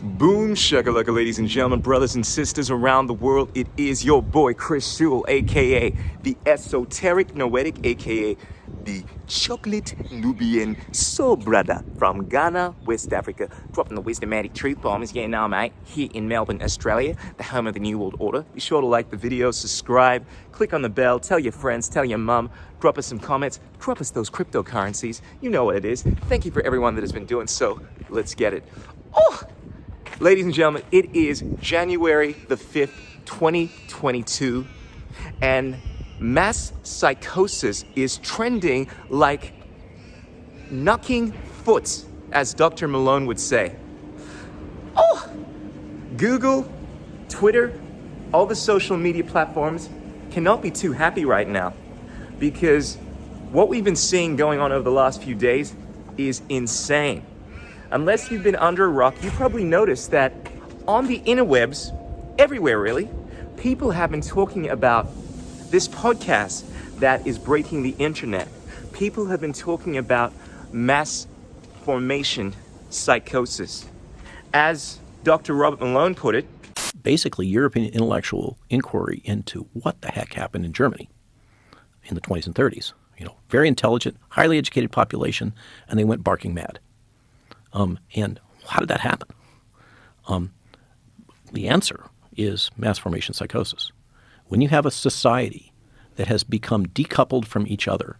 Boom shakalaka, ladies and gentlemen, brothers and sisters around the world. It is your boy Chris Sewell, aka the Esoteric Noetic, aka the Chocolate Nubian Soul Brother from Ghana, West Africa, dropping the wisdomatic truth bombs. Yeah, now, mate, here in Melbourne, Australia, the home of the New World Order. Be sure to like the video, subscribe, click on the bell, tell your friends, tell your mum, drop us some comments, drop us those cryptocurrencies. You know what it is. Thank you for everyone that has been doing so. Let's get it. Oh! Ladies and gentlemen, it is January the 5th, 2022, and mass psychosis is trending like knocking foot, as Dr. Malone would say. Oh! Google, Twitter, all the social media platforms cannot be too happy right now, because what we've been seeing going on over the last few days is insane. Unless you've been under a rock, you probably noticed that on the interwebs, everywhere really, people have been talking about this podcast that is breaking the internet. People have been talking about mass formation psychosis. As Dr. Robert Malone put it, basically European intellectual inquiry into what the heck happened in Germany in the 20s and 30s. You know, very intelligent, highly educated population, and they went barking mad. And how did that happen? The answer is mass formation psychosis. When you have a society that has become decoupled from each other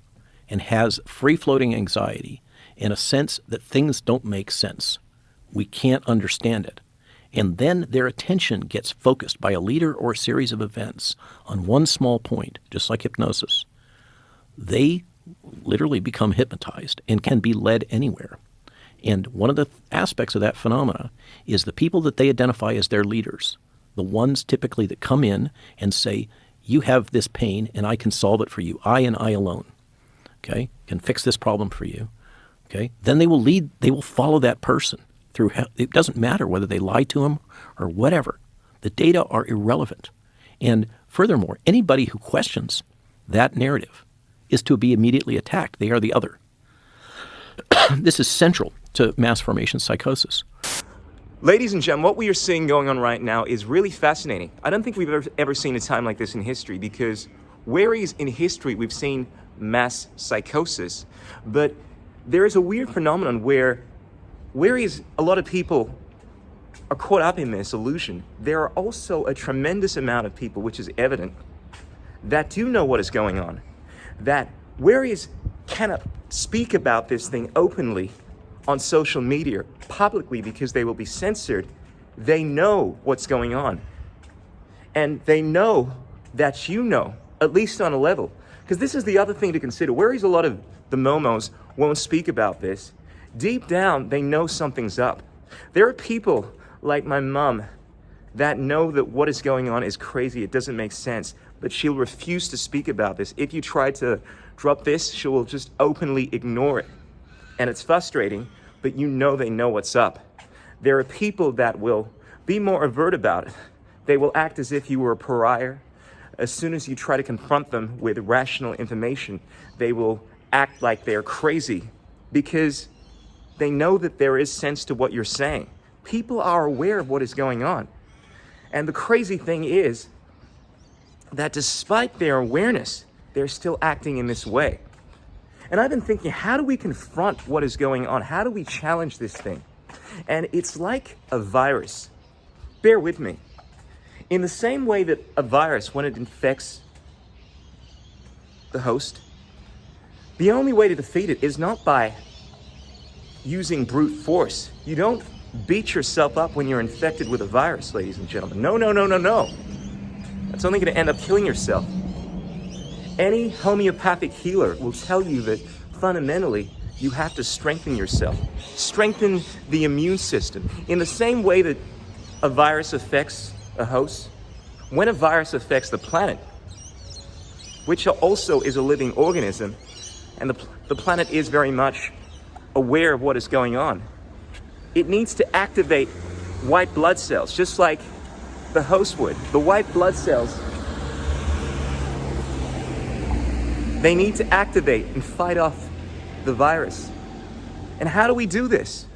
and has free-floating anxiety and a sense that things don't make sense, we can't understand it, and then their attention gets focused by a leader or a series of events on one small point, just like hypnosis, they literally become hypnotized and can be led anywhere. And one of the aspects of that phenomena is the people that they identify as their leaders, the ones typically that come in and say, you have this pain and I can solve it for you. I and I alone, okay, can fix this problem for you. Okay, then they will follow that person through. It doesn't matter whether they lie to him or whatever. The data are irrelevant. And furthermore, anybody who questions that narrative is to be immediately attacked. They are the other. This is central to mass formation psychosis. ladies and gentlemen, what we are seeing going on right now is really fascinating. I don't think we've ever seen a time like this in history, because whereas in history we've seen mass psychosis, but there is a weird phenomenon whereas a lot of people are caught up in this illusion, there are also a tremendous amount of people, which is evident, that do know what is going on, that whereas cannot speak about this thing openly on social media, publicly, because they will be censored, they know what's going on. And they know that you know, at least on a level. Because this is the other thing to consider. Whereas a lot of the momos won't speak about this, deep down, they know something's up. There are people like my mom that know that what is going on is crazy, it doesn't make sense, but she'll refuse to speak about this. If you try to drop this, she will just openly ignore it. And it's frustrating, but you know they know what's up. There are people that will be more overt about it. They will act as if you were a pariah. As soon as you try to confront them with rational information, they will act like they're crazy because they know that there is sense to what you're saying. People are aware of what is going on. And the crazy thing is that despite their awareness, they're still acting in this way. And I've been thinking, how do we confront what is going on? How do we challenge this thing? And it's like a virus. Bear with me. In the same way that a virus, when it infects the host, the only way to defeat it is not by using brute force. You don't beat yourself up when you're infected with a virus, ladies and gentlemen. No. That's only going to end up killing yourself. Any homeopathic healer will tell you that fundamentally you have to strengthen yourself, strengthen the immune system. In the same way that a virus affects a host, when a virus affects the planet, which also is a living organism, and the planet is very much aware of what is going on, it needs to activate white blood cells, just like the host would. The white blood cells, they need to activate and fight off the virus. And how do we do this?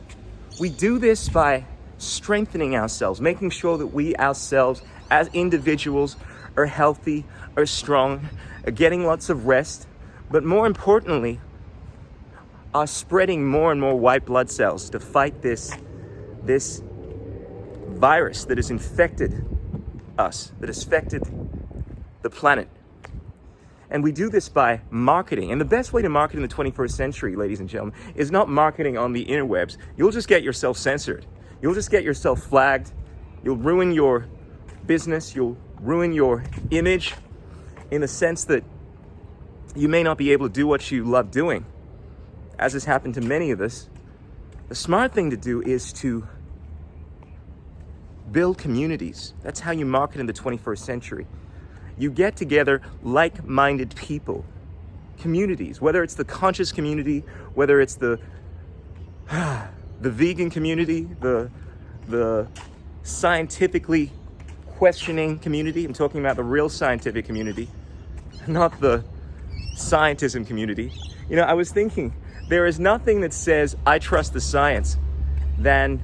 We do this by strengthening ourselves, making sure that we ourselves as individuals are healthy, are strong, are getting lots of rest, but more importantly, are spreading more and more white blood cells to fight this virus that has infected us, that has affected the planet. And we do this by marketing. And the best way to market in the 21st century, ladies and gentlemen, is not marketing on the interwebs. You'll just get yourself censored. You'll just get yourself flagged. You'll ruin your business. You'll ruin your image in the sense that you may not be able to do what you love doing, as has happened to many of us. The smart thing to do is to build communities. That's how you market in the 21st century. You get together like-minded people, communities, whether it's the conscious community, whether it's the vegan community, the scientifically questioning community. I'm talking about the real scientific community, not the scientism community. You know, I was thinking, there is nothing that says I trust the science than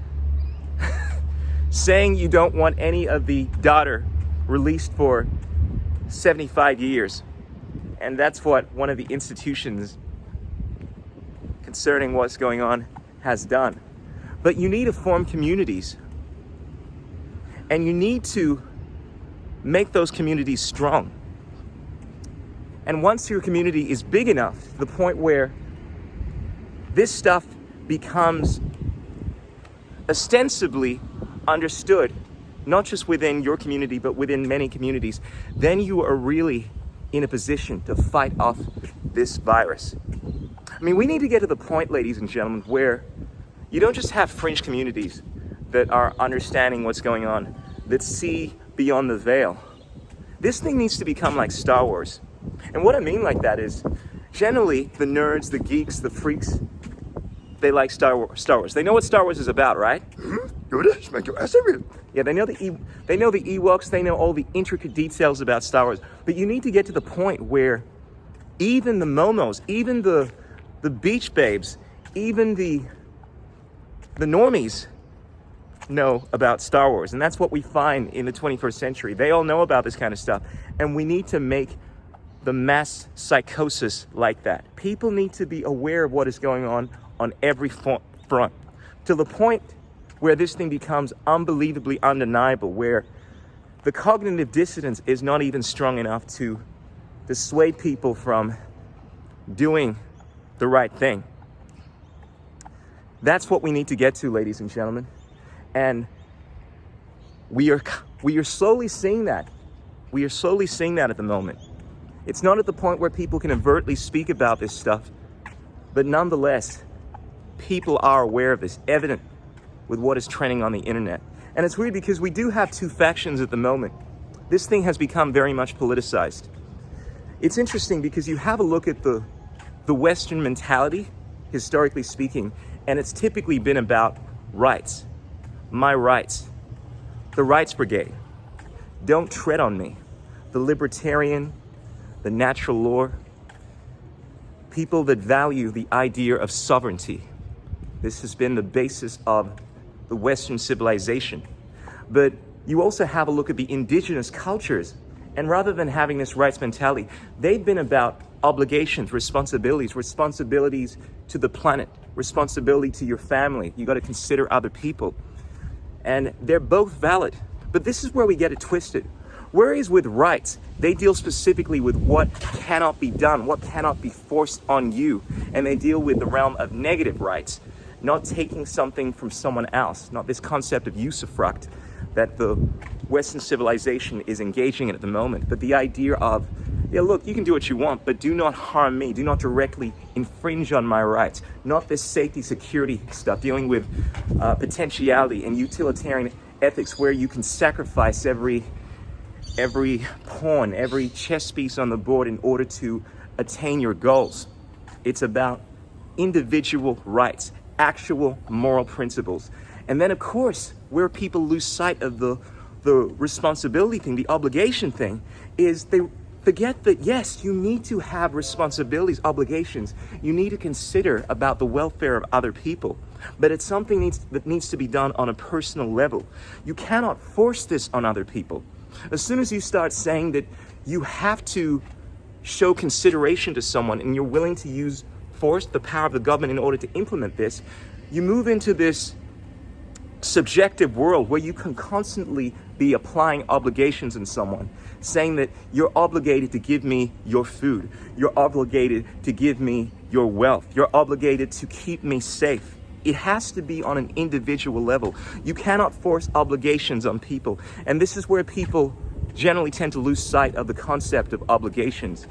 saying you don't want any of the data released for 75 years. And that's what one of the institutions concerning what's going on has done. But you need to form communities. And you need to make those communities strong. And once your community is big enough to the point where this stuff becomes ostensibly understood, not just within your community, but within many communities, then you are really in a position to fight off this virus. I mean, we need to get to the point, ladies and gentlemen, where you don't just have fringe communities that are understanding what's going on, that see beyond the veil. This thing needs to become like Star Wars. And what I mean like that is, generally, the nerds, the geeks, the freaks, they like Star Wars. They know what Star Wars is about, right? Yeah, they know the Ewoks, they know all the intricate details about Star Wars. But you need to get to the point where even the momos, even the beach babes, even the normies know about Star Wars. And that's what we find in the 21st century. They all know about this kind of stuff. And we need to make the mass psychosis like that. People need to be aware of what is going on every front, to the point where this thing becomes unbelievably undeniable, where the cognitive dissonance is not even strong enough to dissuade people from doing the right thing. That's what we need to get to, ladies and gentlemen. And we are slowly seeing that. We are slowly seeing that at the moment. It's not at the point where people can overtly speak about this stuff, but nonetheless, people are aware of this, evident with what is trending on the internet. And it's weird because we do have two factions at the moment. This thing has become very much politicized. It's interesting because you have a look at the Western mentality, historically speaking, and it's typically been about rights. My rights. The rights brigade. Don't tread on me. The libertarian, the natural law. People that value the idea of sovereignty. This has been the basis of the Western civilization. But you also have a look at the indigenous cultures, and rather than having this rights mentality, they've been about obligations, responsibilities to the planet, responsibility to your family. You got to consider other people. And they're both valid. But this is where we get it twisted. Whereas with rights, they deal specifically with what cannot be done, what cannot be forced on you. And they deal with the realm of negative rights, not taking something from someone else, not this concept of usufruct that the Western civilization is engaging in at the moment, but the idea of, yeah, look, you can do what you want, but do not harm me, do not directly infringe on my rights, not this safety security stuff, dealing with potentiality and utilitarian ethics where you can sacrifice every pawn, every chess piece on the board in order to attain your goals. It's about individual rights, actual moral principles. And then, of course, where people lose sight of the responsibility thing, the obligation thing, is they Forget that, yes, you need to have responsibilities, obligations. You need to consider about the welfare of other people. But it's something that needs to be done on a personal level. You cannot force this on other people. As soon as you start saying that you have to show consideration to someone and you're willing to use force, the power of the government, in order to implement this, you move into this subjective world where you can constantly be applying obligations on someone, saying that you're obligated to give me your food, you're obligated to give me your wealth, you're obligated to keep me safe. It has to be on an individual level. You cannot force obligations on people. And this is where people generally tend to lose sight of the concept of obligations.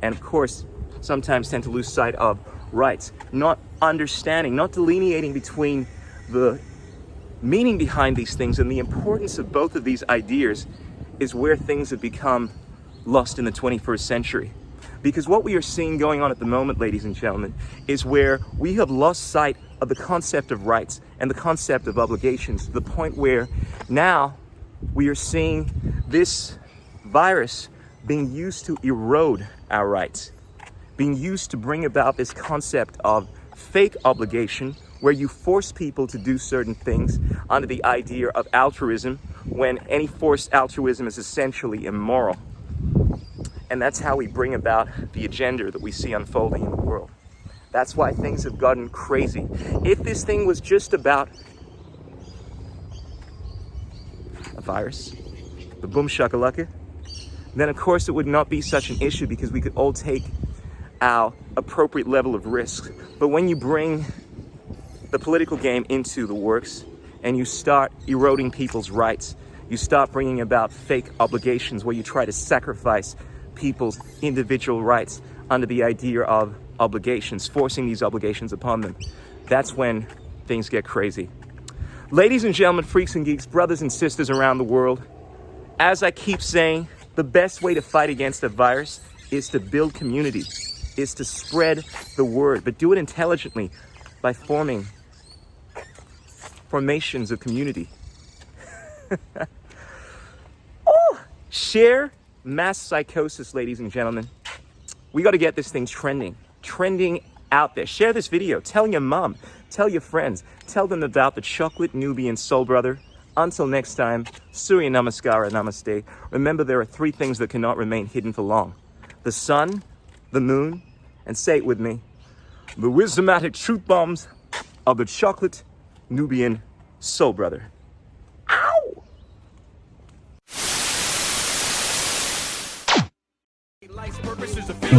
And of course, sometimes tend to lose sight of rights, not understanding, not delineating between the meaning behind these things and the importance of both of these ideas is where things have become lost in the 21st century. Because what we are seeing going on at the moment, ladies and gentlemen, is where we have lost sight of the concept of rights and the concept of obligations, to the point where now we are seeing this virus being used to erode our rights, being used to bring about this concept of fake obligation, where you force people to do certain things under the idea of altruism, when any forced altruism is essentially immoral. And that's how we bring about the agenda that we see unfolding in the world. That's why things have gotten crazy. If this thing was just about a virus, the boom shakalaka, then of course it would not be such an issue, because we could all take our appropriate level of risk. But when you bring the political game into the works and you start eroding people's rights, you start bringing about fake obligations where you try to sacrifice people's individual rights under the idea of obligations, forcing these obligations upon them, that's when things get crazy. Ladies and gentlemen, freaks and geeks, brothers and sisters around the world, as I keep saying, the best way to fight against a virus is to build community, is to spread the word, but do it intelligently by forming formations of community. Share mass psychosis, ladies and gentlemen. We got to get this thing trending out there. Share this video. Tell your mom. Tell your friends. Tell them about the chocolate Nubian soul brother. Until next time, Surya Namaskara Namaste. Remember, there are 3 things that cannot remain hidden for long: the sun, the moon, and say it with me, the wisdomatic truth bombs of the chocolate Nubian soul brother. Ow!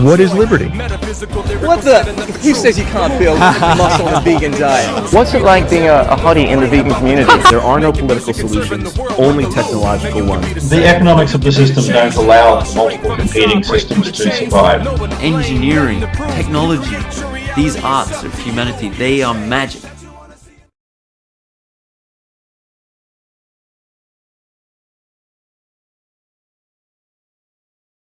What is liberty? What the? Who says you can't build muscle on a vegan diet? What's it like being a hottie in the vegan community? There are no political solutions, only technological ones. The economics of the system don't allow multiple competing systems to survive. Engineering, technology, these arts of humanity, they are magic.